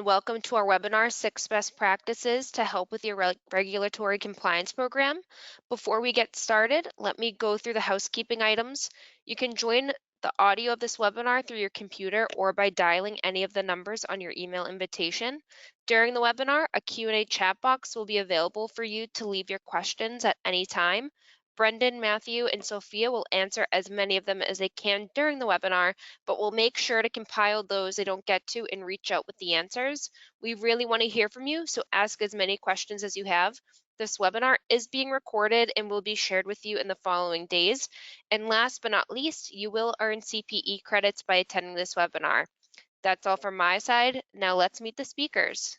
and welcome to our webinar, 6 Best Practices to Help with Your Regulatory Compliance Program. Before we get started, let me go through the housekeeping items. You can join the audio of this webinar through your computer or by dialing any of the numbers on your email invitation. During the webinar, a Q&A chat box will be available for you to leave your questions at any time. Brendan, Matthew, and Sophia will answer as many of them as they can during the webinar, but we'll make sure to compile those they don't get to and reach out with the answers. We really want to hear from you, so ask as many questions as you have. This webinar is being recorded and will be shared with you in the following days. And last but not least, you will earn CPE credits by attending this webinar. That's all from my side. Now let's meet the speakers.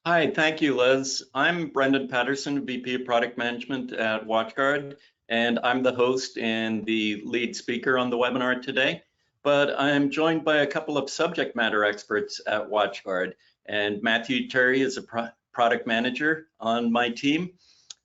Hi, thank you, Liz. I'm Brendan Patterson, VP of Product Management at WatchGuard, and I'm the host and the lead speaker on the webinar today. But I'm joined by a couple of subject matter experts at WatchGuard, and Matthew Terry is a product manager on my team.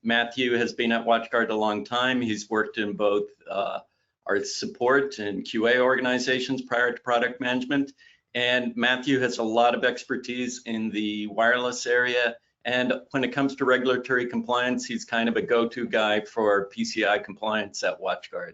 Matthew has been at WatchGuard a long time. He's worked in both our support and QA organizations prior to product management. And Matthew has a lot of expertise in the wireless area. And when it comes to regulatory compliance, he's kind of a go-to guy for PCI compliance at WatchGuard.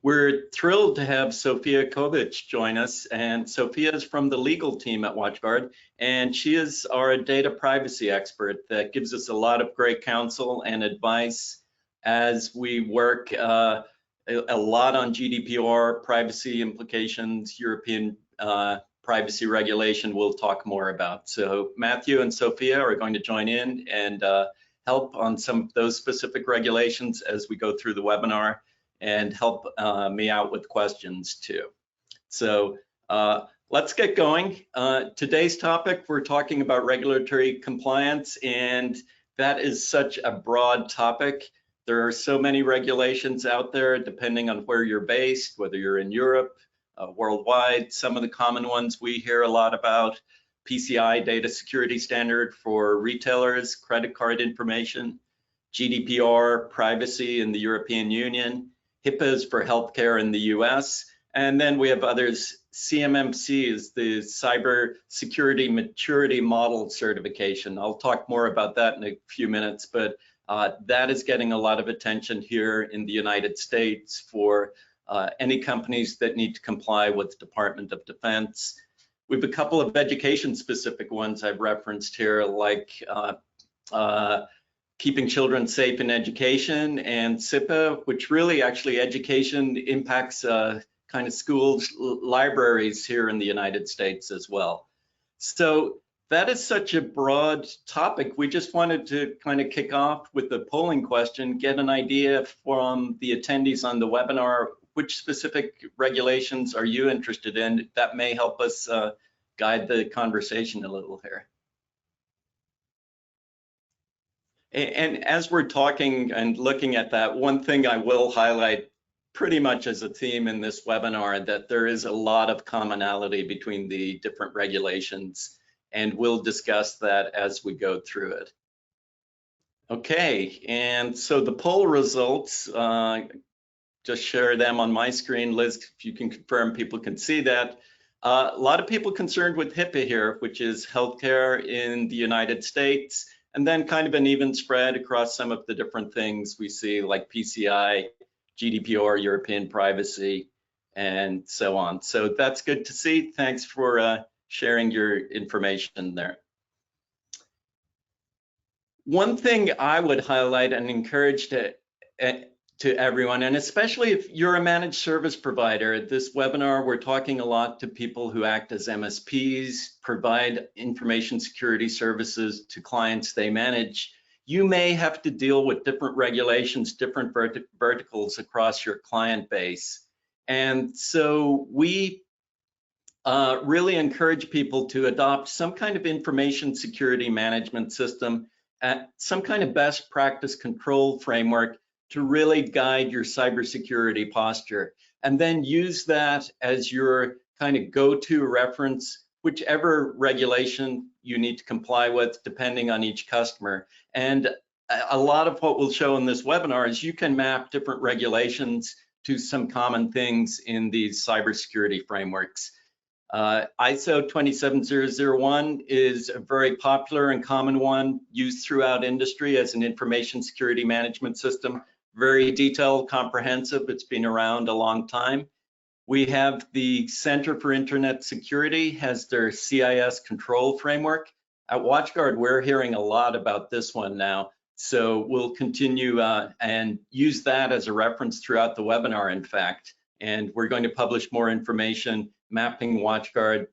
We're thrilled to have Sophia Kovic join us. And Sophia is from the legal team at WatchGuard. And she is our data privacy expert that gives us a lot of great counsel and advice as we work a lot on GDPR, privacy implications, European privacy regulation we'll talk more about. So Matthew and Sophia are going to join in and help on some of those specific regulations as we go through the webinar and help me out with questions too. So let's get going. Today's topic, we're talking about regulatory compliance, and that is such a broad topic. There are so many regulations out there depending on where you're based, whether you're in Europe, worldwide. Some of the common ones we hear a lot about: PCI data security standard for retailers, credit card information, GDPR, privacy in the European Union, HIPAA for healthcare in the US, and then we have others. CMMC is the Cybersecurity Maturity Model Certification. I'll talk more about that in a few minutes, but that is getting a lot of attention here in the United States for any companies that need to comply with Department of Defense. We have a couple of education-specific ones I've referenced here, like keeping children safe in education, and CIPA, which really actually education impacts kind of schools, libraries here in the United States as well. So that is such a broad topic. We just wanted to kind of kick off with the polling question, get an idea from the attendees on the webinar, which specific regulations are you interested in? That may help us guide the conversation a little here. And as we're talking and looking at that, one thing I will highlight pretty much as a theme in this webinar, that there is a lot of commonality between the different regulations, and we'll discuss that as we go through it. Okay, and so the poll results, just share them on my screen. Liz, if you can confirm people can see that. A lot of people concerned with HIPAA here, which is healthcare in the United States, and then kind of an even spread across some of the different things we see, like PCI, GDPR, European privacy, and so on. So that's good to see. Thanks for sharing your information there. One thing I would highlight and encourage to everyone, and especially if you're a managed service provider, this webinar, we're talking a lot to people who act as MSPs, provide information security services to clients they manage. You may have to deal with different regulations, different verticals across your client base. And so we really encourage people to adopt some kind of information security management system, some kind of best practice control framework to really guide your cybersecurity posture, and then use that as your kind of go-to reference, whichever regulation you need to comply with, depending on each customer. And a lot of what we'll show in this webinar is you can map different regulations to some common things in these cybersecurity frameworks. ISO 27001 is a very popular and common one used throughout industry as an information security management system. Very detailed, comprehensive. It's been around a long time. We have the Center for Internet Security has their CIS control framework. At WatchGuard, we're hearing a lot about this one now. So we'll continue and use that as a reference throughout the webinar, in fact. And we're going to publish more information mapping WatchGuard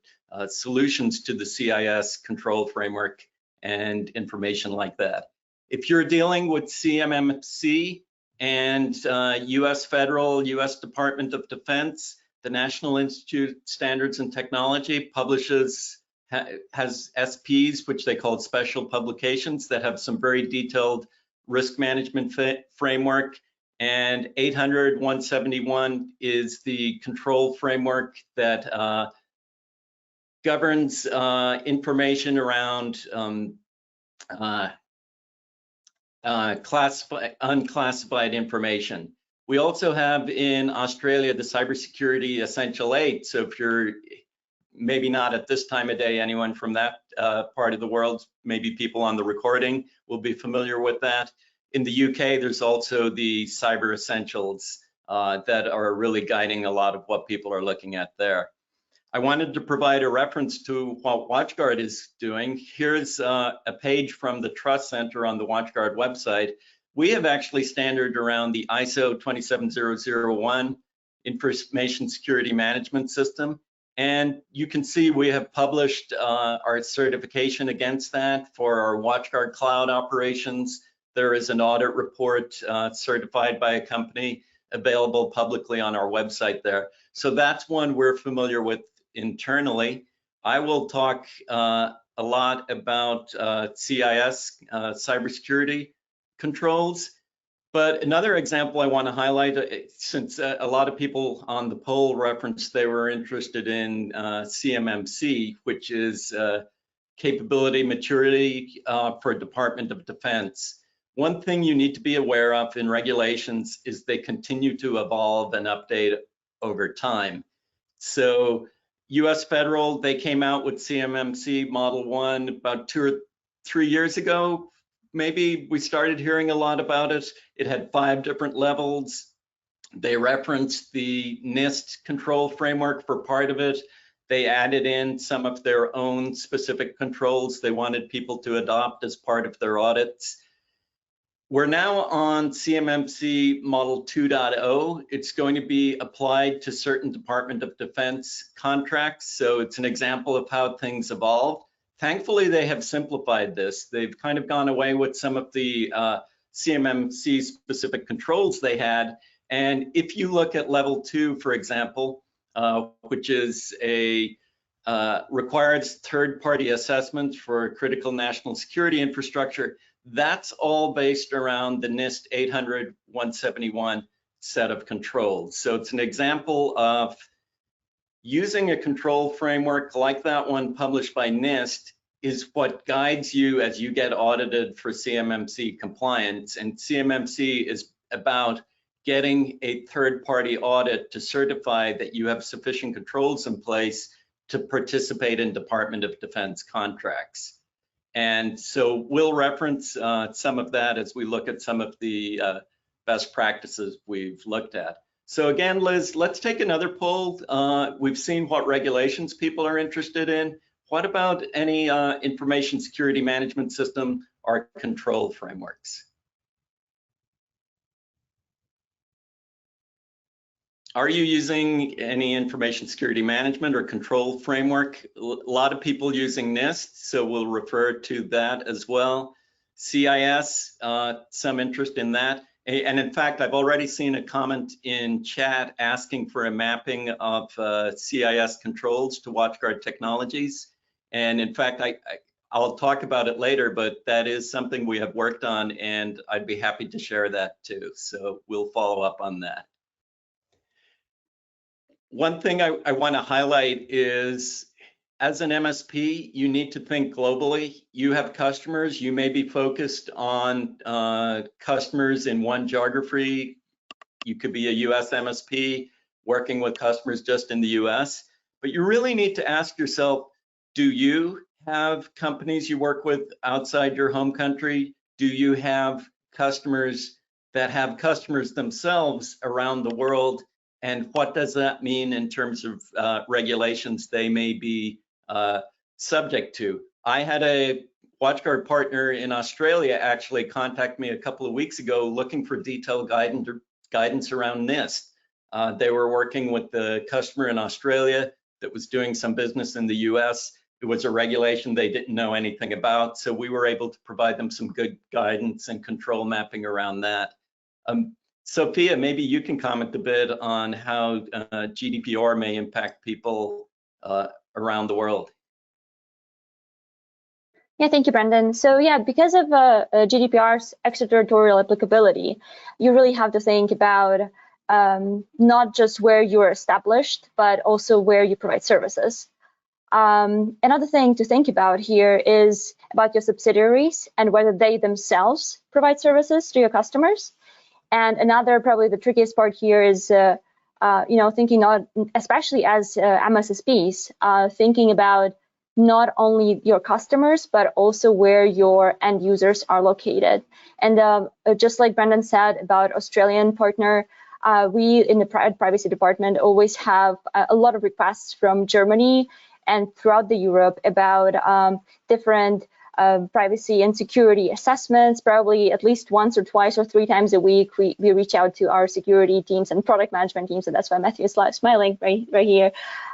solutions to the CIS control framework and information like that. If you're dealing with CMMC and US Federal, US Department of Defense, the National Institute of Standards and Technology has SPs, which they call special publications, that have some very detailed risk management framework. And 800-171 is the control framework that governs information around unclassified information. We also have in Australia the Cybersecurity Essential 8. So if you're maybe not at this time of day, anyone from that part of the world, maybe people on the recording will be familiar with that. In the UK, there's also the Cyber Essentials that are really guiding a lot of what people are looking at there. I wanted to provide a reference to what WatchGuard is doing. Here's a page from the Trust Center on the WatchGuard website. We have actually standarded around the ISO 27001 Information Security Management System. And you can see we have published our certification against that for our WatchGuard cloud operations. There is an audit report certified by a company available publicly on our website there. So that's one we're familiar with internally. I will talk a lot about CIS, cybersecurity controls. But another example I want to highlight, since a lot of people on the poll referenced they were interested in CMMC, which is capability maturity for Department of Defense. One thing you need to be aware of in regulations is they continue to evolve and update over time. So US Federal, they came out with CMMC Model 1 about 2 or 3 years ago. Maybe we started hearing a lot about it. It had 5 different levels. They referenced the NIST control framework for part of it. They added in some of their own specific controls they wanted people to adopt as part of their audits. We're now on CMMC Model 2.0. It's going to be applied to certain Department of Defense contracts. So it's an example of how things evolve. Thankfully, they have simplified this. They've kind of gone away with some of the CMMC specific controls they had. And if you look at level 2, for example, which is a required third-party assessment for critical national security infrastructure, that's all based around the NIST 800-171 set of controls. So it's an example of using a control framework like that one published by NIST is what guides you as you get audited for CMMC compliance. And CMMC is about getting a third-party audit to certify that you have sufficient controls in place to participate in Department of Defense contracts. And so we'll reference some of that as we look at some of the best practices we've looked at. So again, Liz, let's take another poll. We've seen what regulations people are interested in. What about any information security management system or control frameworks? Are you using any information security management or control framework? A lot of people using NIST, so we'll refer to that as well. CIS, some interest in that. And in fact, I've already seen a comment in chat asking for a mapping of CIS controls to WatchGuard technologies. And in fact, I'll talk about it later, but that is something we have worked on, and I'd be happy to share that too. So we'll follow up on that. One thing I want to highlight is, as an MSP, you need to think globally. You have customers, you may be focused on customers in one geography. You could be a US MSP working with customers just in the US, but you really need to ask yourself, do you have companies you work with outside your home country? Do you have customers that have customers themselves around the world? And what does that mean in terms of regulations they may be subject to? I had a WatchGuard partner in Australia actually contact me a couple of weeks ago looking for detailed guidance around NIST. They were working with the customer in Australia that was doing some business in the US. It was a regulation they didn't know anything about, so we were able to provide them some good guidance and control mapping around that. Sophia, maybe you can comment a bit on how GDPR may impact people around the world. Yeah, thank you, Brendan. So yeah, because of GDPR's extraterritorial applicability, you really have to think about not just where you're established, but also where you provide services. Another thing to think about here is about your subsidiaries and whether they themselves provide services to your customers. And another, probably the trickiest part here is, thinking not, especially as MSPs, thinking about not only your customers, but also where your end users are located. And just like Brendan said about Australian partner, we in the privacy department always have a lot of requests from Germany and throughout the Europe about different privacy and security assessments. Probably at least once or twice or 3 times a week, we reach out to our security teams and product management teams, and that's why Matthew is smiling right here,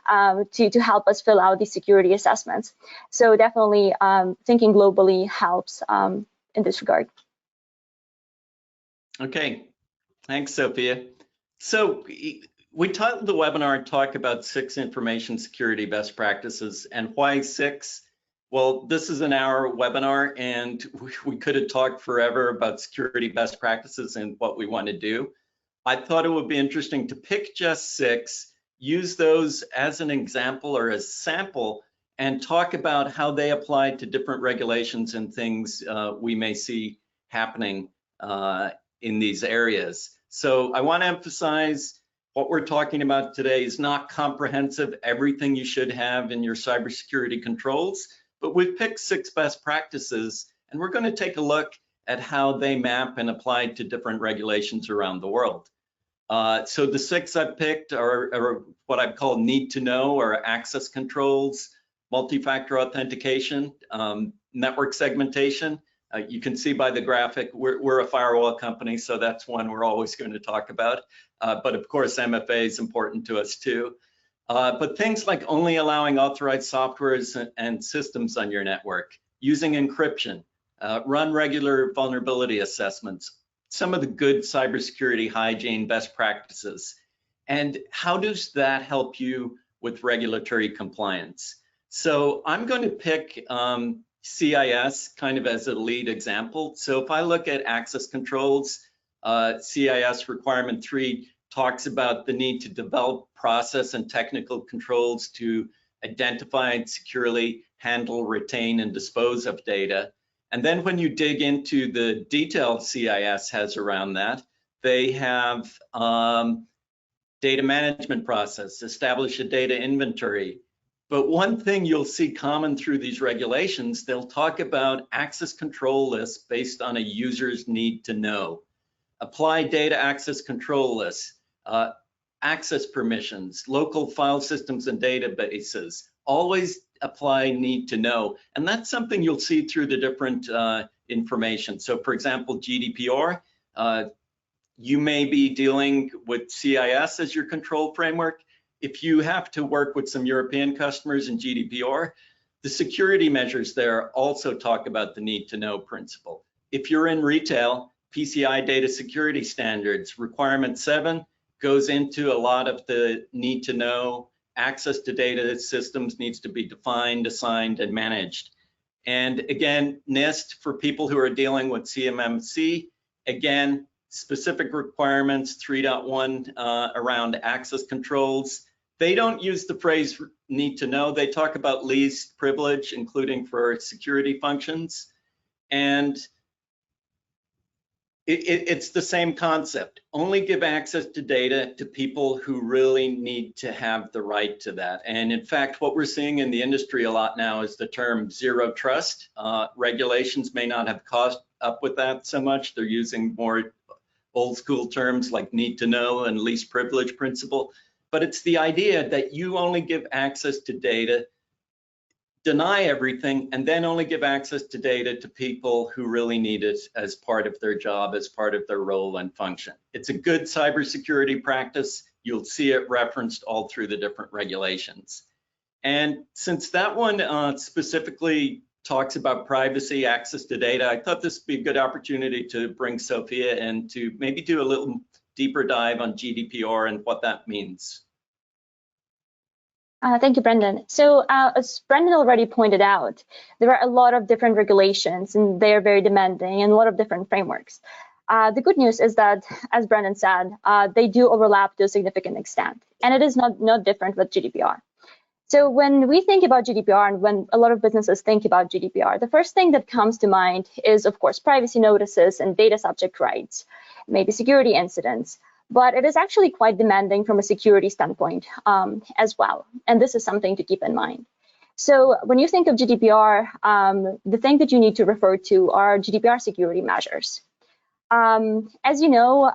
to help us fill out these security assessments. So definitely thinking globally helps in this regard. Okay, thanks, Sophia. So we titled the webinar Talk About 6 Information Security Best Practices. And why 6? Well, this is an hour webinar, and we could have talked forever about security best practices and what we want to do. I thought it would be interesting to pick just 6, use those as an example or as sample, and talk about how they apply to different regulations and things we may see happening in these areas. So I want to emphasize what we're talking about today is not comprehensive, everything you should have in your cybersecurity controls, but we've picked 6 best practices, and we're going to take a look at how they map and apply to different regulations around the world. So the 6 I've picked are what I've called need to know or access controls, multi-factor authentication, network segmentation. You can see by the graphic, we're a firewall company, so that's one we're always going to talk about. But of course, MFA is important to us too. But things like only allowing authorized softwares and systems on your network, using encryption, run regular vulnerability assessments, some of the good cybersecurity hygiene best practices. And how does that help you with regulatory compliance? So I'm going to pick CIS kind of as a lead example. So if I look at access controls, CIS requirement 3 talks about the need to develop process and technical controls to identify and securely handle, retain, and dispose of data. And then when you dig into the detail CIS has around that, they have data management process, establish a data inventory. But one thing you'll see common through these regulations, they'll talk about access control lists based on a user's need to know. Apply data access control lists, access permissions, local file systems and databases, always apply need to know. And that's something you'll see through the different information. So for example, GDPR, you may be dealing with CIS as your control framework. If you have to work with some European customers in GDPR, the security measures there also talk about the need to know principle. If you're in retail, PCI data security standards, requirement 7 goes into a lot of the need to know. Access to data systems needs to be defined, assigned, and managed. And again, NIST for people who are dealing with CMMC, again, specific requirements 3.1 around access controls. They don't use the phrase need to know. They talk about least privilege, including for security functions. And It's the same concept. Only give access to data to people who really need to have the right to that. And in fact, what we're seeing in the industry a lot now is the term zero trust. Regulations may not have caught up with that so much. They're using more old school terms like need to know and least privilege principle. But it's the idea that you only give access to data, deny everything, and then only give access to data to people who really need it as part of their job, as part of their role and function. It's a good cybersecurity practice. You'll see it referenced all through the different regulations. And since that one specifically talks about privacy, access to data, I thought this would be a good opportunity to bring Sophia in to maybe do a little deeper dive on GDPR and what that means. Thank you, Brendan. So as Brendan already pointed out, there are a lot of different regulations and they are very demanding and a lot of different frameworks. The good news is that, as Brendan said, they do overlap to a significant extent, and it is not different with GDPR. So when we think about GDPR and when a lot of businesses think about GDPR, the first thing that comes to mind is, of course, privacy notices and data subject rights, maybe security incidents. But it is actually quite demanding from a security standpoint as well. And this is something to keep in mind. So when you think of GDPR, the thing that you need to refer to are GDPR security measures. As you know,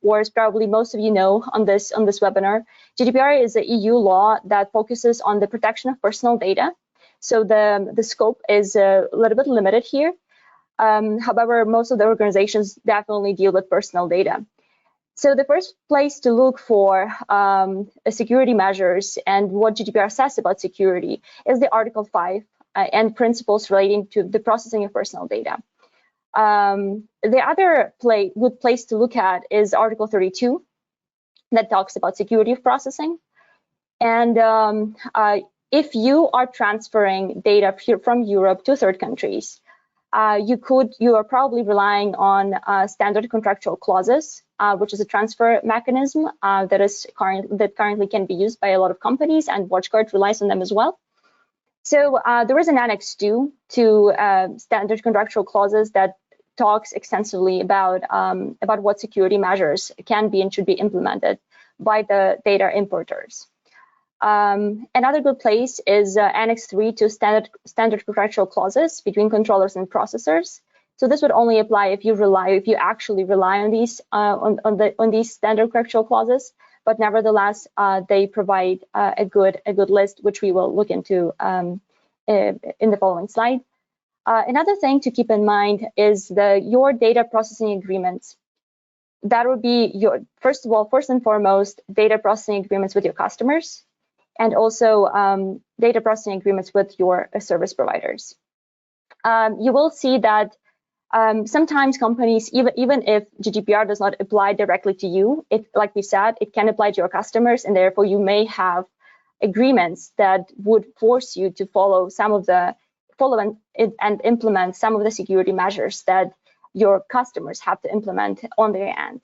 or as probably most of you know on this webinar, GDPR is an EU law that focuses on the protection of personal data. So the scope is a little bit limited here. However, most of the organizations definitely deal with personal data. So the first place to look for security measures and what GDPR says about security is the Article 5 and principles relating to the processing of personal data. The other good place to look at is Article 32 that talks about security of processing. And if you are transferring data from Europe to third countries, you are probably relying on standard contractual clauses, which is a transfer mechanism that currently can be used by a lot of companies, and WatchGuard relies on them as well. So there is an Annex 2 to standard contractual clauses that talks extensively about what security measures can be and should be implemented by the data importers. Another good place is Annex 3 to standard contractual clauses between controllers and processors. So this would only apply if you actually rely on these on these standard contractual clauses. But nevertheless, they provide a good list, which we will look into in the following slide. Another thing to keep in mind is your data processing agreements. That would be your first and foremost data processing agreements with your customers, and also data processing agreements with your service providers. You will see that sometimes companies, even if GDPR does not apply directly to you, like we said, it can apply to your customers, and therefore you may have agreements that would force you to follow and implement some of the security measures that your customers have to implement on their end.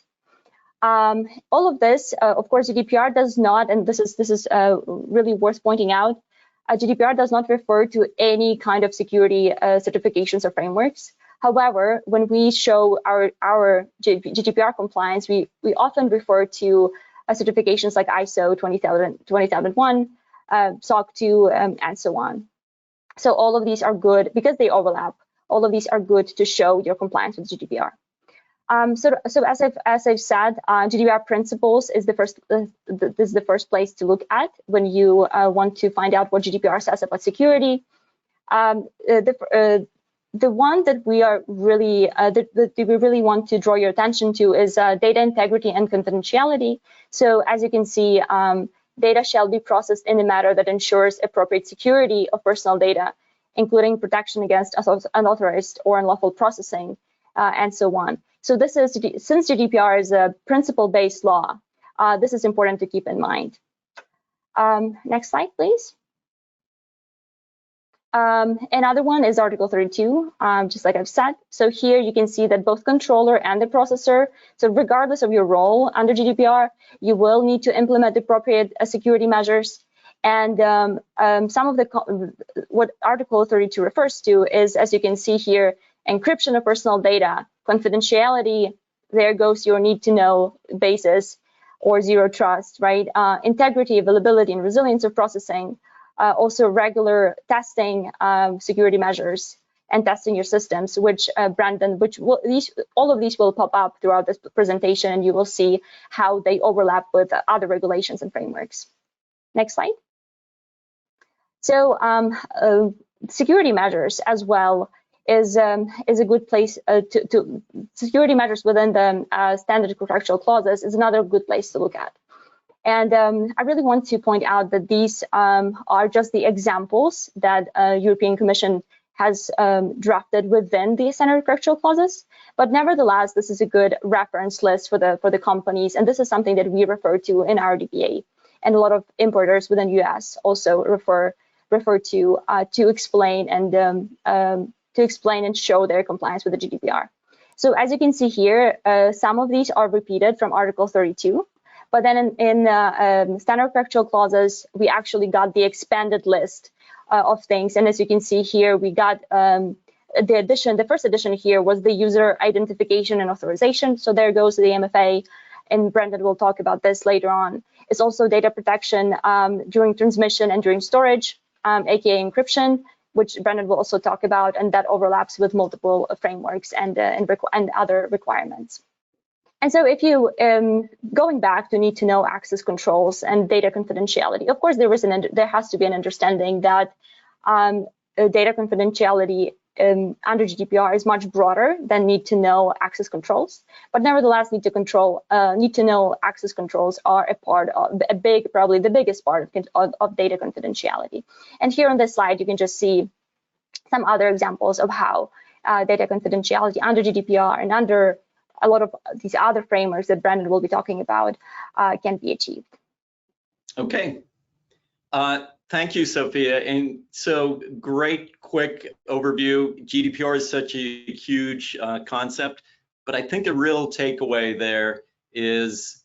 All of this, of course, GDPR does not, and this is really worth pointing out, GDPR does not refer to any kind of security certifications or frameworks. However, when we show our GDPR compliance, we often refer to certifications like ISO 20001, SOC 2, and so on. So all of these are good because they overlap. All of these are good to show your compliance with GDPR. So as I've said, GDPR principles is the first place to look at when you want to find out what GDPR says about security. The one that we are really that we really want to draw your attention to is data integrity and confidentiality. So as you can see, data shall be processed in a manner that ensures appropriate security of personal data, including protection against unauthorized or unlawful processing, and so on. So this is, since GDPR is a principle-based law, this is important to keep in mind. Next slide, please. Another one is Article 32, just like I've said. So here you can see that both controller and the processor, so regardless of your role under GDPR, you will need to implement appropriate security measures. And some of what Article 32 refers to is, as you can see here, encryption of personal data Confidentiality, there goes your need to know basis or zero trust, right? Integrity, availability, and resilience of processing. Also regular testing security measures and testing your systems, which Brandon, all of these will pop up throughout this presentation, and you will see how they overlap with other regulations and frameworks. Next slide. So security measures as well is a good place to security measures within the standard contractual clauses is another good place to look at. And I really want to point out that these are just the examples that European Commission has drafted within the standard contractual clauses. But nevertheless, this is a good reference list for the companies, and this is something that we refer to in our DPA. And a lot of importers within US also refer to explain and show their compliance with the GDPR. So as you can see here, some of these are repeated from Article 32. But then in standard contractual clauses, we actually got the expanded list of things. And as you can see here, we got the first addition here was the user identification and authorization. So there goes the MFA, and Brendan will talk about this later on. It's also data protection during transmission and during storage, aka encryption, which Brendan will also talk about, and that overlaps with multiple frameworks and other requirements. And so if you, going back to need to know access controls and data confidentiality, of course, there has to be an understanding that data confidentiality under GDPR is much broader than need to know access controls. But nevertheless, need to know access controls are a part of probably the biggest part of data confidentiality. And here on this slide, you can just see some other examples of how data confidentiality under GDPR and under a lot of these other frameworks that Brandon will be talking about can be achieved. Okay. Thank you, Sophia. And so great, quick overview. GDPR is such a huge concept, but I think the real takeaway there is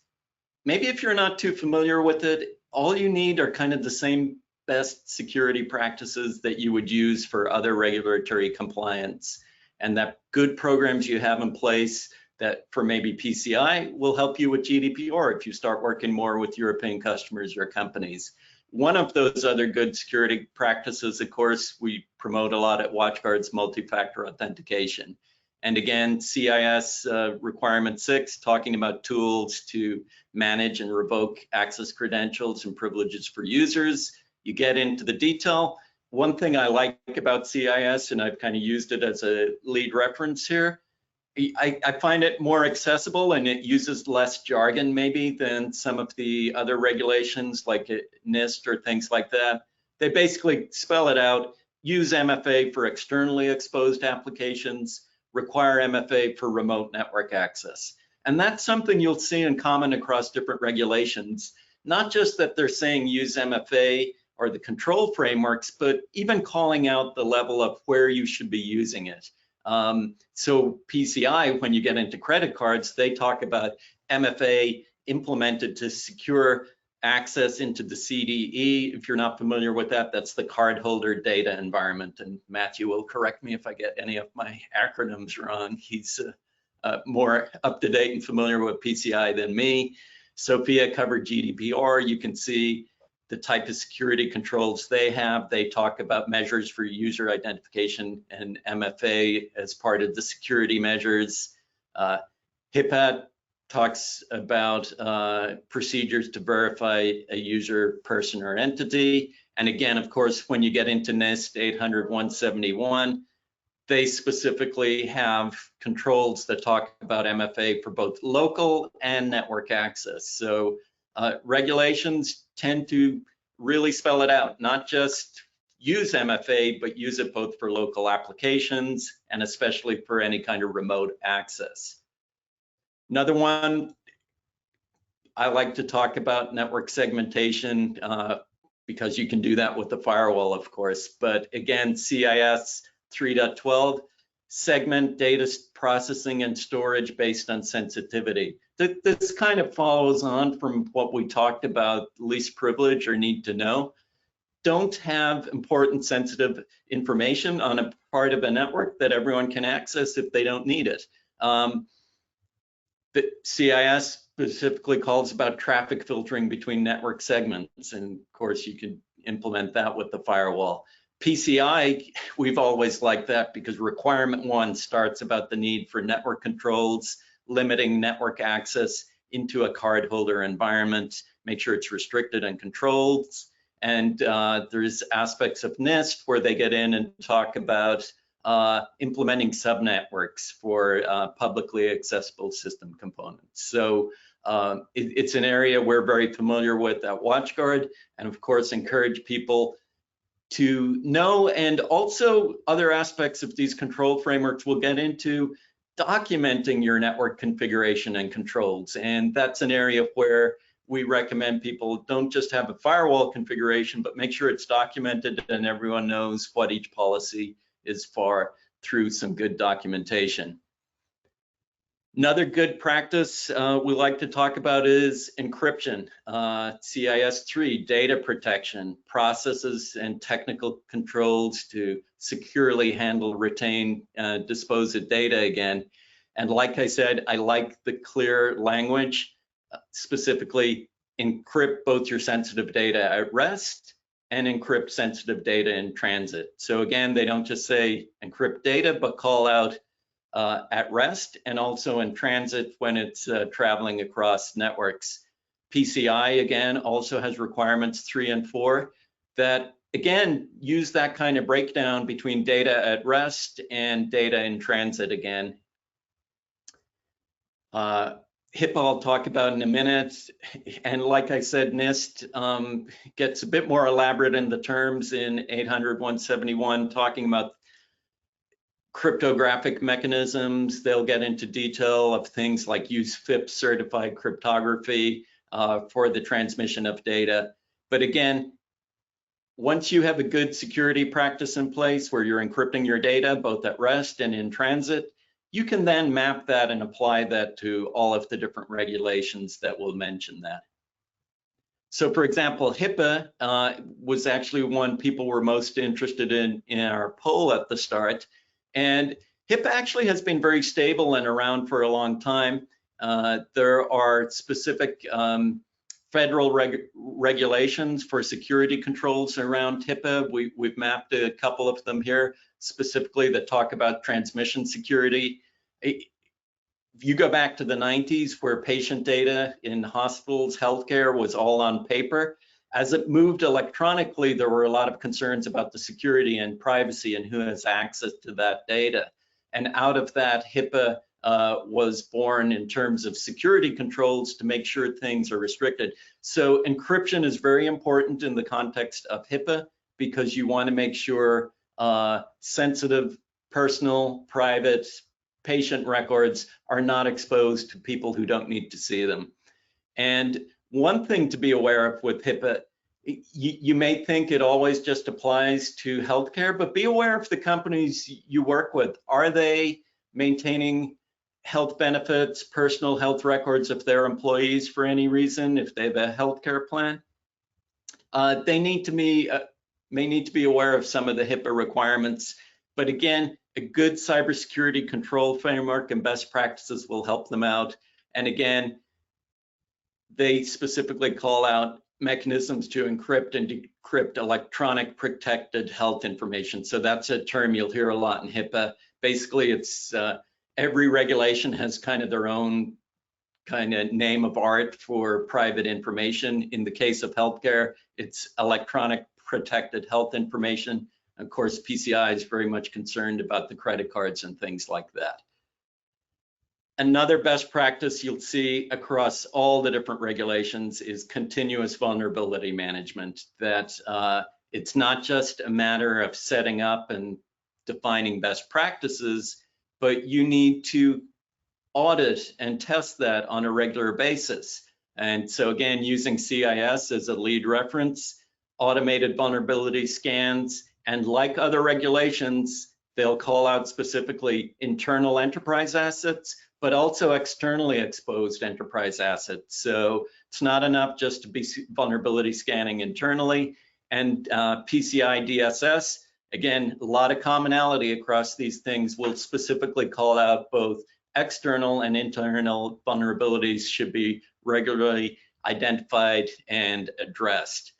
maybe if you're not too familiar with it, all you need are kind of the same best security practices that you would use for other regulatory compliance, and that good programs you have in place that for maybe PCI will help you with GDPR if you start working more with European customers or companies. One of those other good security practices, of course, we promote a lot at WatchGuard's multi-factor authentication. And again, CIS requirement 6, talking about tools to manage and revoke access credentials and privileges for users. You get into the detail. One thing I like about CIS, and I've kind of used it as a lead reference here, I find it more accessible and it uses less jargon maybe than some of the other regulations like NIST or things like that. They basically spell it out, use MFA for externally exposed applications, require MFA for remote network access. And that's something you'll see in common across different regulations, not just that they're saying use MFA or the control frameworks, but even calling out the level of where you should be using it. So PCI, when you get into credit cards, they talk about MFA implemented to secure access into the CDE. If you're not familiar with that, that's the cardholder data environment. And Matthew will correct me if I get any of my acronyms wrong. He's more up to date and familiar with PCI than me. Sophia covered GDPR. You can see the type of security controls they have. They talk about measures for user identification and MFA as part of the security measures. HIPAA talks about procedures to verify a user, person, or entity. And again, of course, when you get into NIST 800-171, they specifically have controls that talk about MFA for both local and network access. So regulations tend to really spell it out, not just use MFA, but use it both for local applications and especially for any kind of remote access. Another one, I like to talk about network segmentation because you can do that with the firewall, of course. But again, CIS 3.12, segment data processing and storage based on sensitivity. This kind of follows on from what we talked about, least privilege or need to know. Don't have important sensitive information on a part of a network that everyone can access if they don't need it. The CIS specifically calls about traffic filtering between network segments, and of course you can implement that with the firewall. PCI, we've always liked that because requirement 1 starts about the need for network controls, limiting network access into a cardholder environment, make sure it's restricted and controlled. And there's aspects of NIST where they get in and talk about implementing subnetworks for publicly accessible system components. So it's an area we're very familiar with at WatchGuard, and of course encourage people to know. And also other aspects of these control frameworks we'll get into, documenting your network configuration and controls. And that's an area where we recommend people don't just have a firewall configuration, but make sure it's documented and everyone knows what each policy is for through some good documentation. Another good practice we like to talk about is encryption. CIS3, data protection, processes and technical controls to securely handle, retain, dispose of data again. And like I said, I like the clear language, specifically encrypt both your sensitive data at rest and encrypt sensitive data in transit. So again, they don't just say encrypt data, but call out at rest and also in transit when it's traveling across networks. PCI, again, also has requirements 3 and 4 that, again, use that kind of breakdown between data at rest and data in transit again. HIPAA I'll talk about in a minute. And like I said, NIST gets a bit more elaborate in the terms in 800-171, talking about cryptographic mechanisms. They'll get into detail of things like use FIPS certified cryptography for the transmission of data. But again, once you have a good security practice in place where you're encrypting your data both at rest and in transit, you can then map that and apply that to all of the different regulations that will mention that. So for example, HIPAA was actually one people were most interested in our poll at the start. And HIPAA actually has been very stable and around for a long time. There are specific federal regulations for security controls around HIPAA. We've mapped a couple of them here, specifically that talk about transmission security. If you go back to the 90s where patient data in hospitals, healthcare was all on paper, as it moved electronically, there were a lot of concerns about the security and privacy and who has access to that data. And out of that, HIPAA was born in terms of security controls to make sure things are restricted. So encryption is very important in the context of HIPAA because you want to make sure sensitive, personal, private, patient records are not exposed to people who don't need to see them. And one thing to be aware of with HIPAA, you may think it always just applies to healthcare, but be aware of the companies you work with. Are they maintaining health benefits, personal health records of their employees for any reason, if they have a healthcare plan? They need to be, may need to be aware of some of the HIPAA requirements. But again, a good cybersecurity control framework and best practices will help them out. And again, they specifically call out mechanisms to encrypt and decrypt electronic protected health information. So that's a term you'll hear a lot in HIPAA. Basically, it's every regulation has kind of their own kind of name of art for private information. In the case of healthcare, it's electronic protected health information. Of course, PCI is very much concerned about the credit cards and things like that. Another best practice you'll see across all the different regulations is continuous vulnerability management, that it's not just a matter of setting up and defining best practices, but you need to audit and test that on a regular basis. And so again, using CIS as a lead reference, automated vulnerability scans, and like other regulations, they'll call out specifically internal enterprise assets, but also externally exposed enterprise assets. So it's not enough just to be vulnerability scanning internally. And PCI DSS, again, a lot of commonality across these things, will specifically call out both external and internal vulnerabilities should be regularly identified and addressed.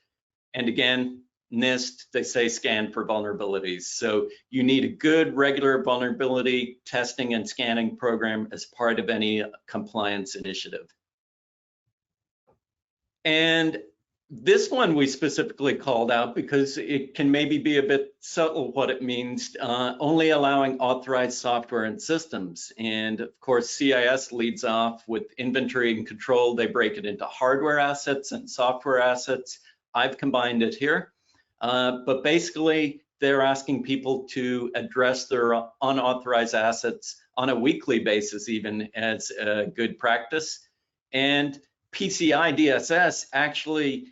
And again, NIST, they say scan for vulnerabilities. So you need a good regular vulnerability testing and scanning program as part of any compliance initiative. And this one we specifically called out because it can maybe be a bit subtle what it means, only allowing authorized software and systems. And of course, CIS leads off with inventory and control. They break it into hardware assets and software assets. I've combined it here. But basically, they're asking people to address their unauthorized assets on a weekly basis, even as a good practice. And PCI DSS actually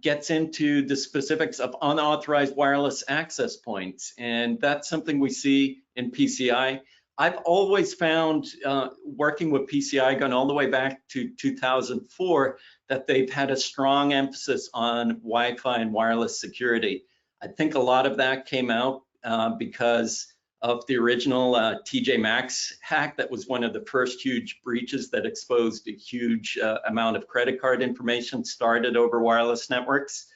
gets into the specifics of unauthorized wireless access points. And that's something we see in PCI. I've always found, working with PCI, going all the way back to 2004, that they've had a strong emphasis on Wi-Fi and wireless security. I think a lot of that came out because of the original TJ Maxx hack. That was one of the first huge breaches that exposed a huge amount of credit card information started over wireless networks.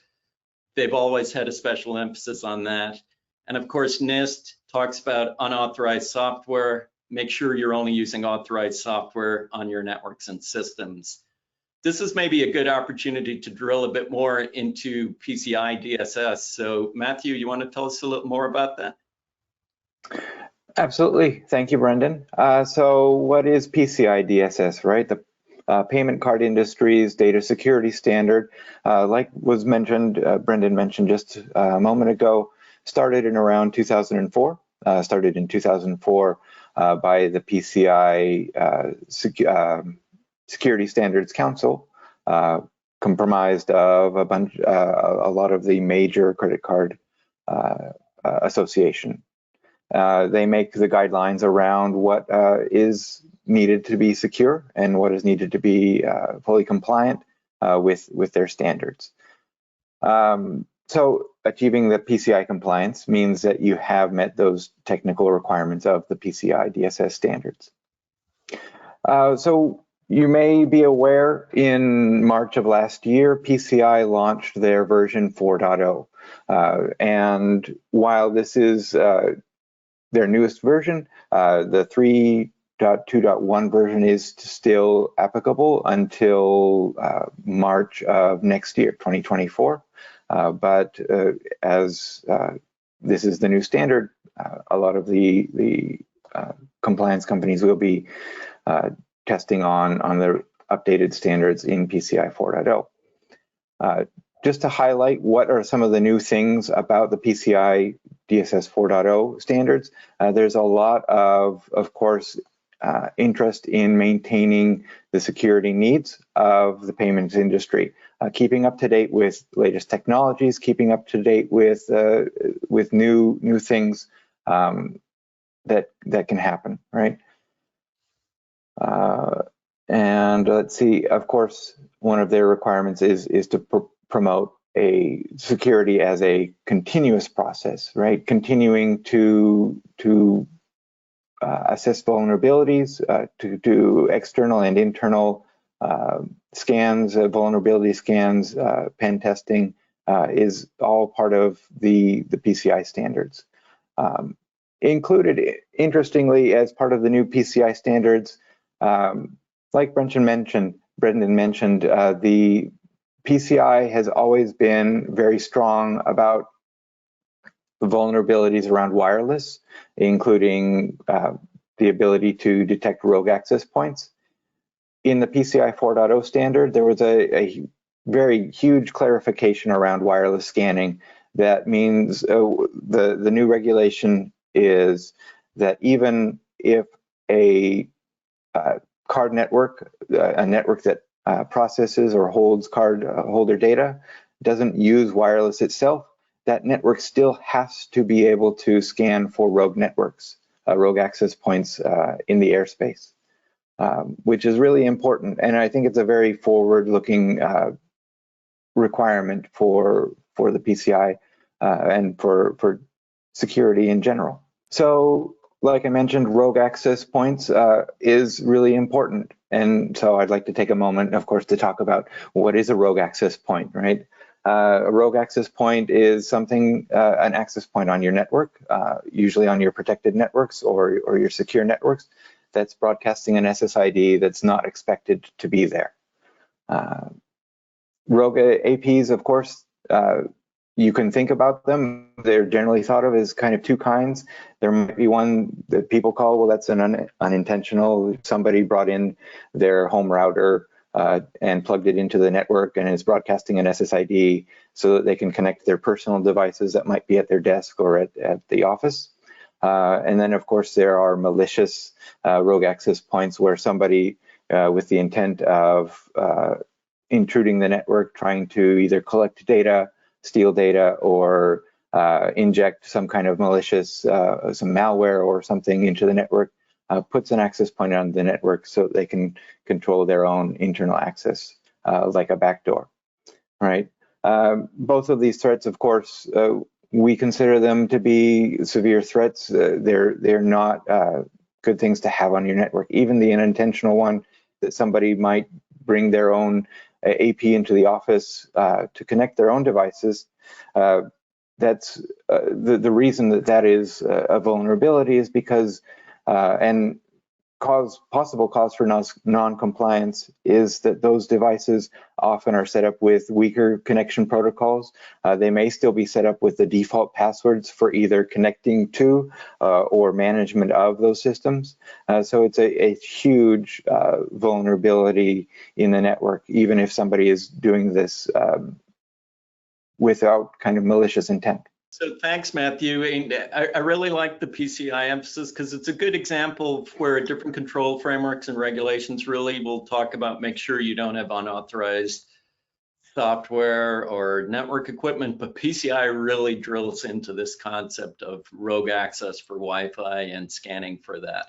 They've always had a special emphasis on that. And of course, NIST talks about unauthorized software. Make sure you're only using authorized software on your networks and systems. This is maybe a good opportunity to drill a bit more into PCI DSS. So Matthew, you want to tell us a little more about that? Absolutely. Thank you, Brendan. So what is PCI DSS, right? The payment card industry's data security standard, like was mentioned, Brendan mentioned just a moment ago, started in around 2004, by the PCI Security Standards Council, comprised of a lot of the major credit card association. They make the guidelines around what is needed to be secure and what is needed to be fully compliant with their standards. So achieving the PCI compliance means that you have met those technical requirements of the PCI DSS standards. So you may be aware, in March of last year, PCI launched their version 4.0. And while this is their newest version, the 3.2.1 version is still applicable until March of next year, 2024. But as this is the new standard, a lot of the compliance companies will be testing on the updated standards in PCI 4.0. Just to highlight what are some of the new things about the PCI DSS 4.0 standards, there's a lot of course, interest in maintaining the security needs of the payments industry, keeping up to date with latest technologies, keeping up to date with new things that can happen, right? And let's see, of course, one of their requirements is to promote a security as a continuous process, right? Continuing to assess vulnerabilities, to do external and internal scans, vulnerability scans, pen testing is all part of the PCI standards. Included, interestingly, as part of the new PCI standards, like Brendan mentioned, the PCI has always been very strong about the vulnerabilities around wireless, including the ability to detect rogue access points. In the PCI 4.0 standard, there was a very huge clarification around wireless scanning. That means the new regulation is that even if a card network, a network that processes or holds card holder data, doesn't use wireless itself, that network still has to be able to scan for rogue networks, rogue access points in the airspace, which is really important. And I think it's a very forward-looking requirement for the PCI and for security in general. So like I mentioned, rogue access points is really important. And so I'd like to take a moment, of course, to talk about what is a rogue access point, right? A rogue access point is something, an access point on your network, usually on your protected networks or your secure networks, that's broadcasting an SSID that's not expected to be there. Rogue APs, of course, you can think about them. They're generally thought of as kind of two kinds. There might be one that people call, well, that's an unintentional. Somebody brought in their home router and plugged it into the network and is broadcasting an SSID so that they can connect their personal devices that might be at their desk or at the office. And then, of course, there are malicious rogue access points where somebody with the intent of intruding the network, trying to either collect data, steal data, or inject some kind of malicious, some malware or something into the network, puts an access point on the network so they can control their own internal access, like a backdoor, right? Both of these threats, of course, we consider them to be severe threats. They're not good things to have on your network. Even the unintentional one that somebody might bring their own AP into the office to connect their own devices. That's the reason that is a vulnerability is because and possible cause for non-compliance is that those devices often are set up with weaker connection protocols. They may still be set up with the default passwords for either connecting to or management of those systems. So it's a huge vulnerability in the network, even if somebody is doing this without kind of malicious intent. So thanks, Matthew. And I really like the PCI emphasis because it's a good example of where different control frameworks and regulations really will talk about make sure you don't have unauthorized software or network equipment, but PCI really drills into this concept of rogue access for Wi-Fi and scanning for that.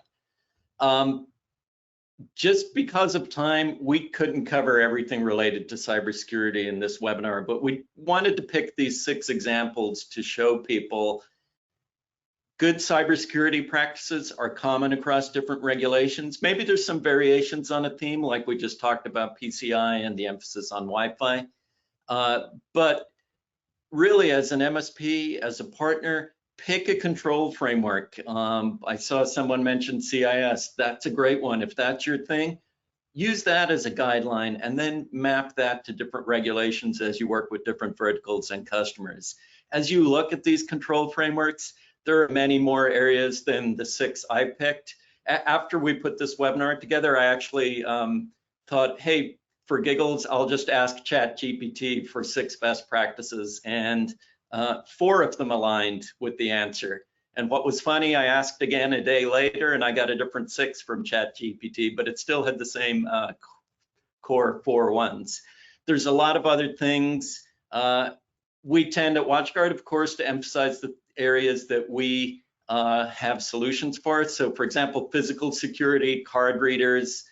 Just because of time, we couldn't cover everything related to cybersecurity in this webinar, but we wanted to pick these 6 examples to show people good cybersecurity practices are common across different regulations. Maybe there's some variations on a theme, like we just talked about PCI and the emphasis on Wi-Fi. But really, as an MSP, as a partner, pick a control framework. I saw someone mention CIS. That's a great one. If that's your thing, use that as a guideline and then map that to different regulations as you work with different verticals and customers. As you look at these control frameworks, there are many more areas than the 6 I picked. After we put this webinar together, I actually thought, hey, for giggles, I'll just ask ChatGPT for 6 best practices, and 4 of them aligned with the answer. And what was funny, I asked again a day later and I got a different 6 from ChatGPT, but it still had the same core 4 ones. There's a lot of other things. We tend at WatchGuard, of course, to emphasize the areas that we have solutions for. So for example, physical security, card readers,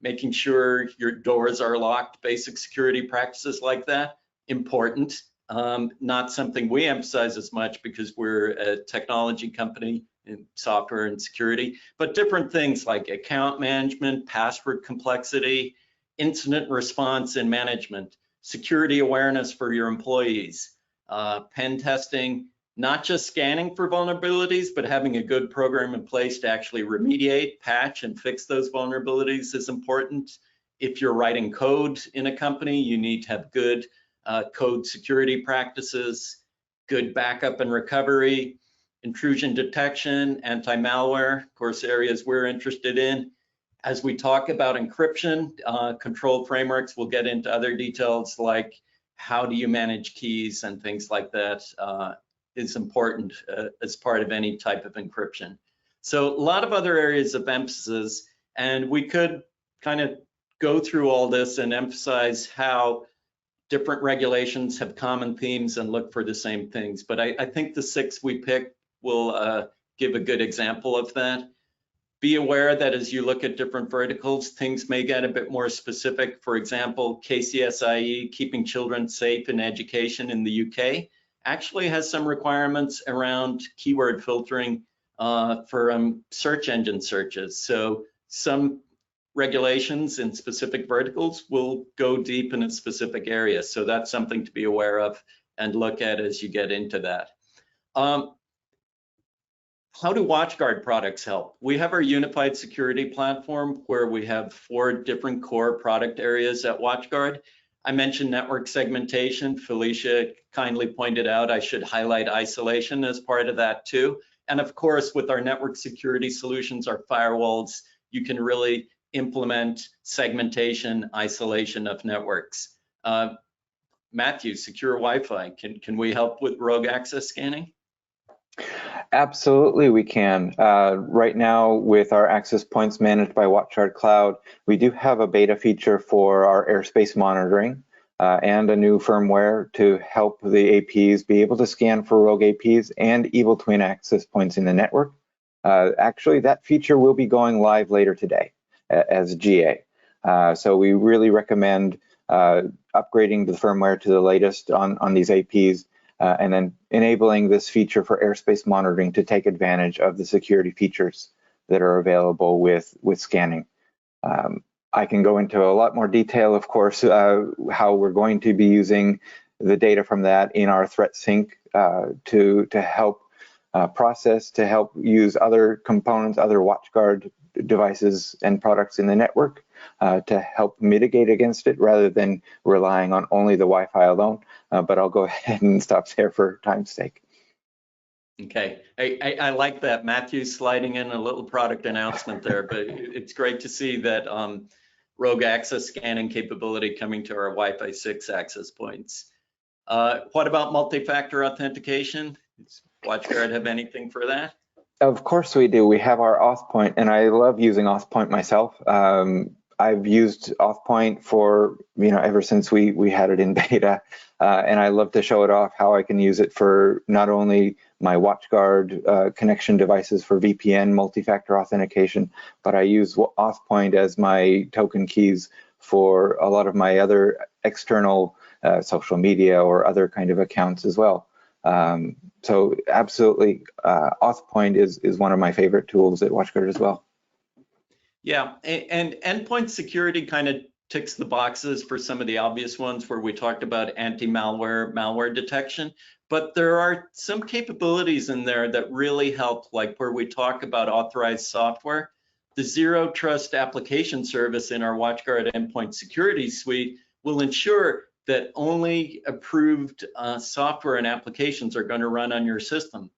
making sure your doors are locked, basic security practices like that, important. Not something we emphasize as much because we're a technology company in software and security, but different things like account management, password complexity, incident response and management, security awareness for your employees, pen testing, not just scanning for vulnerabilities, but having a good program in place to actually remediate, patch, and fix those vulnerabilities is important. If you're writing code in a company, you need to have good code security practices, good backup and recovery, intrusion detection, anti-malware, of course, areas we're interested in. As we talk about encryption, control frameworks, we'll get into other details like how do you manage keys and things like that is important as part of any type of encryption. So a lot of other areas of emphasis, and we could kind of go through all this and emphasize how different regulations have common themes and look for the same things. But I think the 6 we picked will give a good example of that. Be aware that as you look at different verticals, things may get a bit more specific. For example, KCSIE, Keeping Children Safe in Education in the UK, actually has some requirements around keyword filtering for search engine searches. So some regulations in specific verticals will go deep in a specific area. So that's something to be aware of and look at as you get into that. How do WatchGuard products help? We have our unified security platform where we have 4 different core product areas at WatchGuard. I mentioned network segmentation. Felicia kindly pointed out I should highlight isolation as part of that too. And of course, with our network security solutions, our firewalls, you can really implement segmentation, isolation of networks. Matthew, secure Wi-Fi, can we help with rogue access scanning? Absolutely, we can. Right now, with our access points managed by WatchGuard Cloud, we do have a beta feature for our airspace monitoring and a new firmware to help the APs be able to scan for rogue APs and evil twin access points in the network. Actually, that feature will be going live later today as GA. So we really recommend upgrading the firmware to the latest on these APs. And then enabling this feature for airspace monitoring to take advantage of the security features that are available with scanning. I can go into a lot more detail, of course, how we're going to be using the data from that in our threat sync to help process, to help use other components, other WatchGuard devices and products in the network to help mitigate against it rather than relying on only the Wi-Fi alone. But I'll go ahead and stop there for time's sake. Okay, I like that. Matthew's sliding in a little product announcement there, but it's great to see that rogue access scanning capability coming to our Wi-Fi 6 access points. What about multi-factor authentication? Does WatchGuard have anything for that? Of course we do. We have our AuthPoint, and I love using AuthPoint myself. I've used AuthPoint for, ever since we had it in beta, and I love to show it off how I can use it for not only my WatchGuard connection devices for VPN multi-factor authentication, but I use AuthPoint as my token keys for a lot of my other external social media or other kind of accounts as well. So absolutely, AuthPoint is one of my favorite tools at WatchGuard as well. Yeah, and endpoint security kind of ticks the boxes for some of the obvious ones where we talked about anti-malware, malware detection, but there are some capabilities in there that really help, like where we talk about authorized software. The Zero Trust application service in our WatchGuard endpoint security suite will ensure that only approved software and applications are going to run on your system.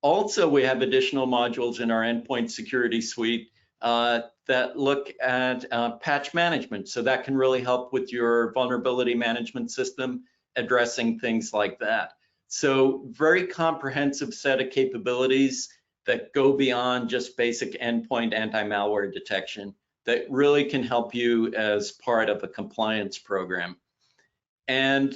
Also, we have additional modules in our endpoint security suite that look at patch management. So that can really help with your vulnerability management system, addressing things like that. So very comprehensive set of capabilities that go beyond just basic endpoint anti-malware detection that really can help you as part of a compliance program. And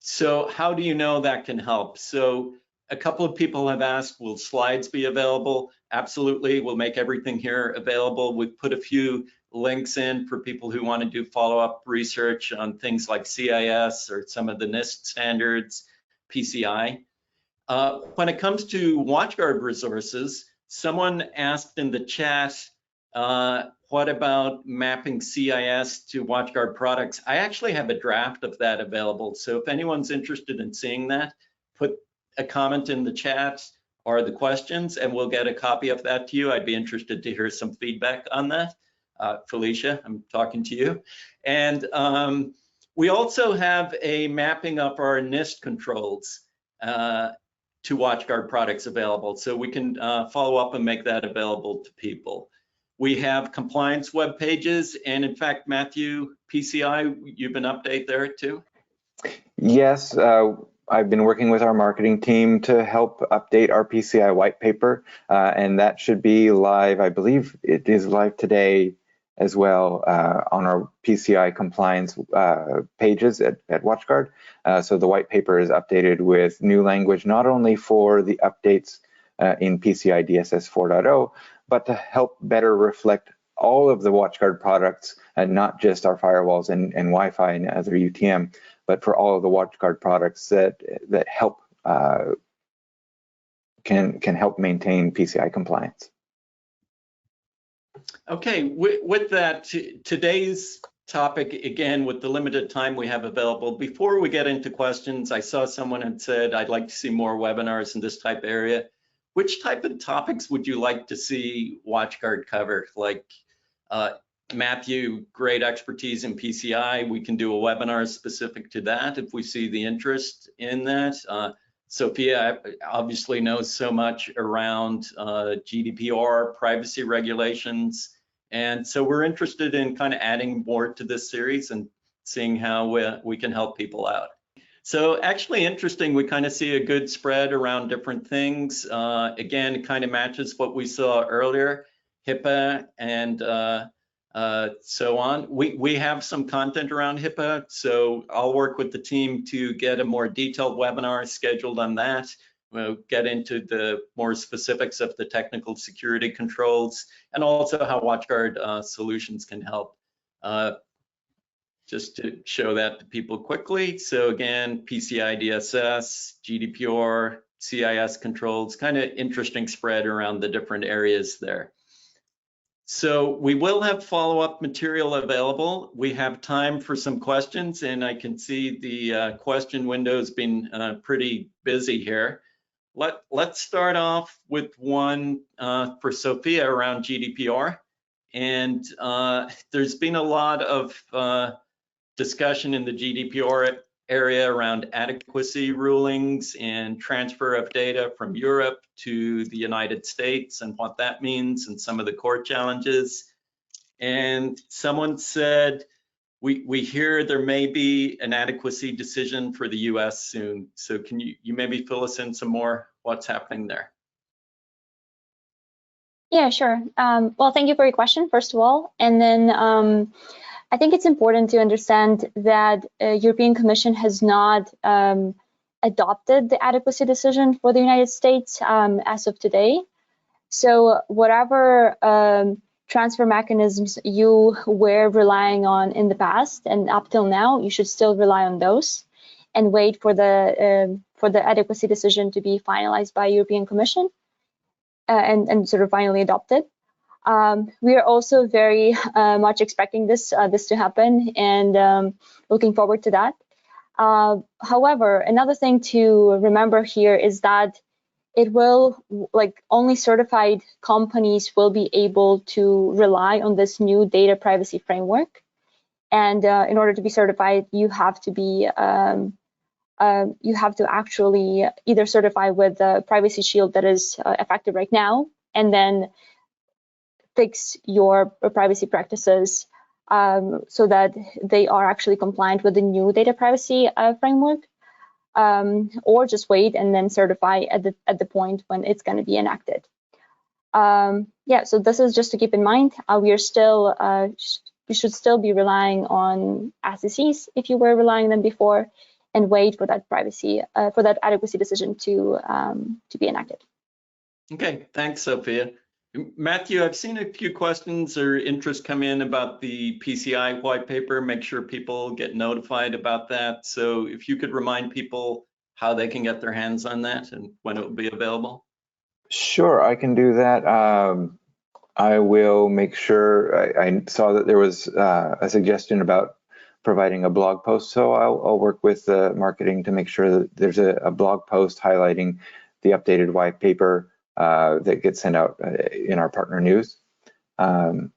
so how do you know that can help? So a couple of people have asked, will slides be available? Absolutely, we'll make everything here available. We've put a few links in for people who want to do follow-up research on things like CIS or some of the NIST standards, PCI. When it comes to WatchGuard resources, someone asked in the chat, what about mapping CIS to WatchGuard products? I actually have a draft of that available. So if anyone's interested in seeing that, put a comment in the chat or the questions and we'll get a copy of that to you. I'd be interested to hear some feedback on that. Felicia, I'm talking to you. And we also have a mapping of our NIST controls to WatchGuard products available. So we can follow up and make that available to people. We have compliance web pages, and in fact, Matthew, PCI, you've been update there too? Yes, I've been working with our marketing team to help update our PCI white paper, and that should be live. I believe it is live today as well on our PCI compliance pages at WatchGuard. So the white paper is updated with new language, not only for the updates in PCI DSS 4.0, but to help better reflect all of the WatchGuard products, and not just our firewalls and Wi-Fi and other UTM, but for all of the WatchGuard products that help can help maintain PCI compliance. Okay, with that, today's topic, again, with the limited time we have available, before we get into questions, I saw someone had said, I'd like to see more webinars in this type of area. Which type of topics would you like to see WatchGuard cover? Like Matthew, great expertise in PCI. We can do a webinar specific to that if we see the interest in that. Sophia obviously knows so much around GDPR, privacy regulations. And so we're interested in kind of adding more to this series and seeing how we can help people out. So actually interesting, we kind of see a good spread around different things. Again, it kind of matches what we saw earlier, HIPAA and so on. We have some content around HIPAA, so I'll work with the team to get a more detailed webinar scheduled on that. We'll get into the more specifics of the technical security controls and also how WatchGuard solutions can help. Just to show that to people quickly. So again, PCI DSS, GDPR, CIS controls, kind of interesting spread around the different areas there. So we will have follow-up material available. We have time for some questions, and I can see the question window's been pretty busy here. Let's start off with one for Sophia around GDPR. And there's been a lot of discussion in the GDPR area around adequacy rulings and transfer of data from Europe to the United States and what that means and some of the court challenges. And someone said, we hear there may be an adequacy decision for the US soon. So can you maybe fill us in some more what's happening there? Yeah, sure. Well, thank you for your question, first of all. And then I think it's important to understand that European Commission has not adopted the adequacy decision for the United States as of today. So whatever transfer mechanisms you were relying on in the past and up till now, you should still rely on those and wait for the adequacy decision to be finalized by European Commission and sort of finally adopted. We are also very much expecting this to happen and looking forward to that. However, another thing to remember here is that it will, like, only certified companies will be able to rely on this new data privacy framework. And in order to be certified, you have to be actually either certify with the privacy shield that is effective right now, and then fix your privacy practices so that they are actually compliant with the new data privacy framework, or just wait and then certify at the point when it's going to be enacted. Yeah, so this is just to keep in mind. We should still be relying on SECs if you were relying on them before, and wait for that adequacy decision to be enacted. Okay, thanks, Sophia. Matthew, I've seen a few questions or interest come in about the PCI white paper. Make sure people get notified about that. So if you could remind people how they can get their hands on that and when it will be available. Sure, I can do that. I will make sure. I saw that there was a suggestion about providing a blog post, so I'll work with the marketing to make sure that there's a blog post highlighting the updated white paper that gets sent out in our partner news. And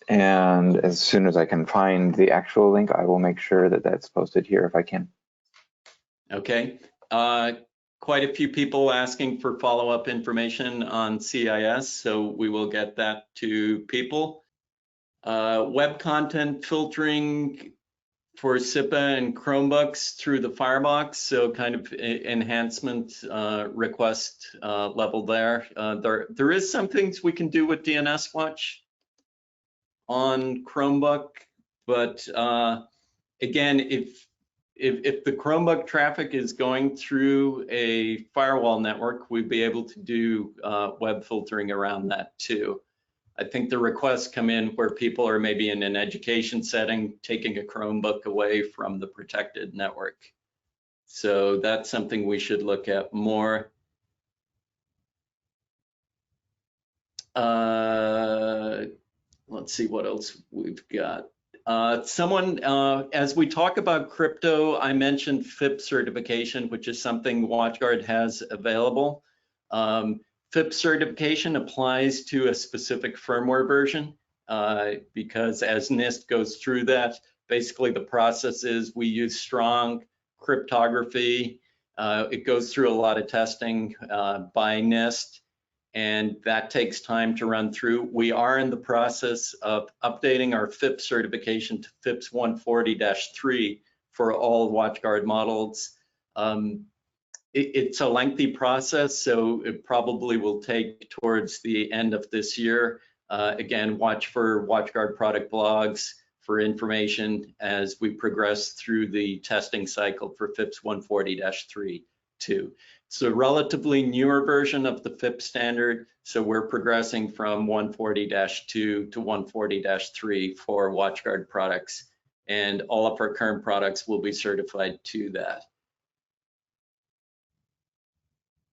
as soon as I can find the actual link, I will make sure that that's posted here if I can. Okay. Quite a few people asking for follow-up information on CIS, so we will get that to people. Web content filtering for CIPA and Chromebooks through the Firebox, so kind of enhancement request level there. There is some things we can do with DNS Watch on Chromebook, but again, if the Chromebook traffic is going through a firewall network, we'd be able to do web filtering around that too. I think the requests come in where people are maybe in an education setting, taking a Chromebook away from the protected network. So that's something we should look at more. Let's see what else we've got. As we talk about crypto, I mentioned FIPS certification, which is something WatchGuard has available. FIPS certification applies to a specific firmware version because as NIST goes through that, basically the process is we use strong cryptography. It goes through a lot of testing by NIST, and that takes time to run through. We are in the process of updating our FIPS certification to FIPS 140-3 for all WatchGuard models. It's a lengthy process, so it probably will take towards the end of this year. Again, watch for WatchGuard product blogs for information as we progress through the testing cycle for FIPS 140-3 too. It's a relatively newer version of the FIPS standard, so we're progressing from 140-2 to 140-3 for WatchGuard products, and all of our current products will be certified to that.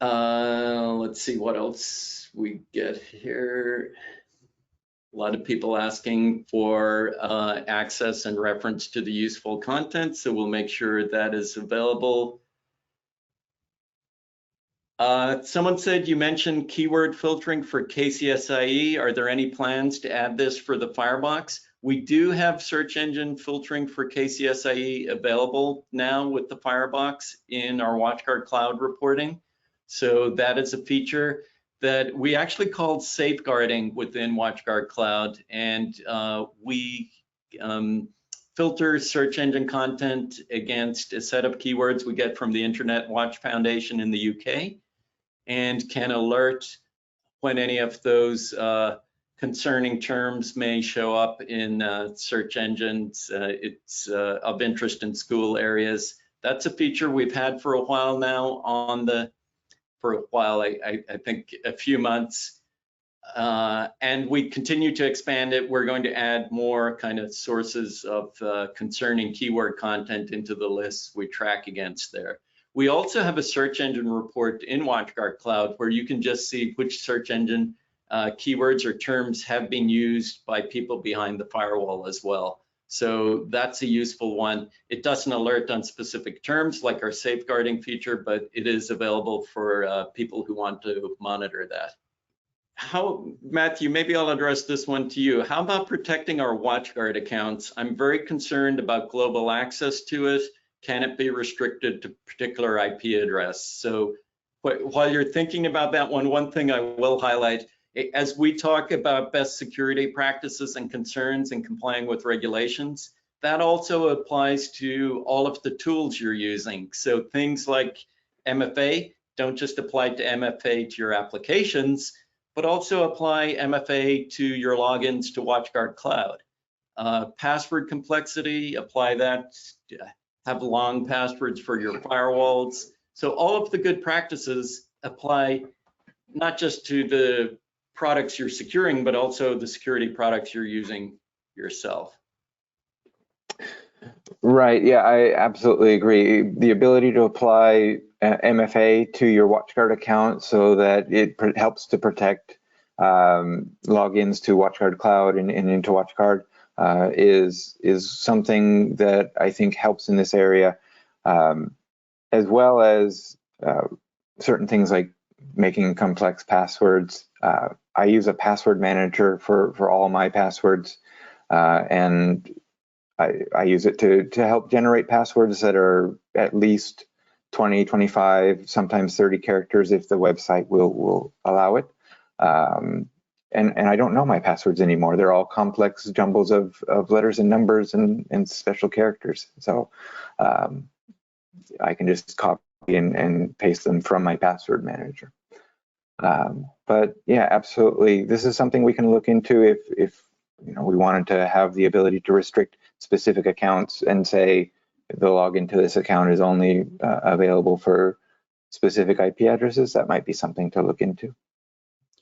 Let's see what else we get here. A lot of people asking for access and reference to the useful content, so we'll make sure that is available. Someone said you mentioned keyword filtering for KCSIE. Are there any plans to add this for the Firebox? We do have search engine filtering for KCSIE available now with the Firebox in our WatchGuard Cloud reporting. So that is a feature that we actually called safeguarding within WatchGuard Cloud, and we filter search engine content against a set of keywords we get from the Internet Watch Foundation in the UK, and can alert when any of those concerning terms may show up in search engines. It's of interest in school areas. That's a feature we've had for a while now I think a few months, and we continue to expand it. We're going to add more kind of sources of concerning keyword content into the lists we track against there. We also have a search engine report in WatchGuard Cloud where you can just see which search engine keywords or terms have been used by people behind the firewall as well. So that's a useful one. It doesn't alert on specific terms like our safeguarding feature, but it is available for people who want to monitor that. Matthew, maybe I'll address this one to you. How about protecting our WatchGuard accounts? I'm very concerned about global access to it. Can it be restricted to particular IP address? So while you're thinking about that one thing I will highlight, as we talk about best security practices and concerns and complying with regulations, that also applies to all of the tools you're using. So things like MFA don't just apply to MFA to your applications, but also apply MFA to your logins to WatchGuard Cloud. Password complexity, apply that, have long passwords for your firewalls. So all of the good practices apply not just to the products you're securing, but also the security products you're using yourself. Right, yeah, I absolutely agree. The ability to apply MFA to your WatchGuard account so that it helps to protect logins to WatchGuard Cloud and into WatchGuard is something that I think helps in this area, as well as certain things like making complex passwords. I use a password manager for all my passwords, and I use it to help generate passwords that are at least 20, 25, sometimes 30 characters if the website will allow it. And I don't know my passwords anymore. They're all complex jumbles of letters and numbers and special characters. So I can just copy and paste them from my password manager. But yeah, absolutely. This is something we can look into if we wanted to have the ability to restrict specific accounts and say the login to this account is only available for specific IP addresses. That might be something to look into.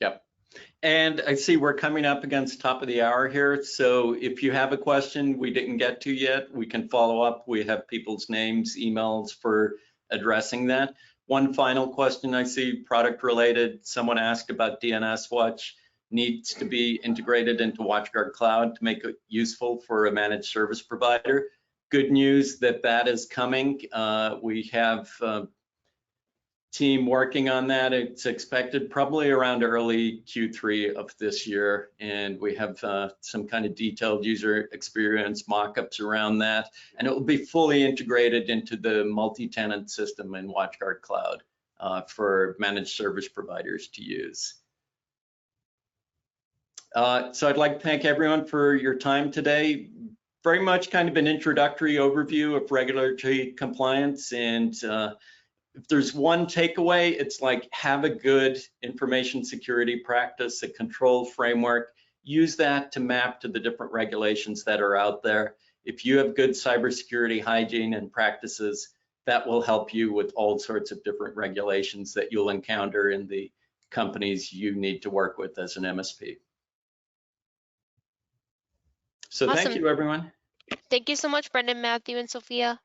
Yep. And I see we're coming up against top of the hour here. So if you have a question we didn't get to yet, we can follow up. We have people's names, emails for addressing that. One final question I see, product related. Someone asked about DNS Watch. needs to be integrated into WatchGuard Cloud to make it useful for a managed service provider. Good news that that is coming. We have a team working on that. It's expected probably around early Q3 of this year, and we have some kind of detailed user experience mock-ups around that, and it will be fully integrated into the multi-tenant system in WatchGuard Cloud for managed service providers to use. So I'd like to thank everyone for your time today. Very much kind of an introductory overview of regulatory compliance, and if there's one takeaway, it's like have a good information security practice, a control framework. Use that to map to the different regulations that are out there. If you have good cybersecurity hygiene and practices, that will help you with all sorts of different regulations that you'll encounter in the companies you need to work with as an MSP. So Awesome. Thank you, everyone. Thank you so much, Brendan, Matthew, and Sophia.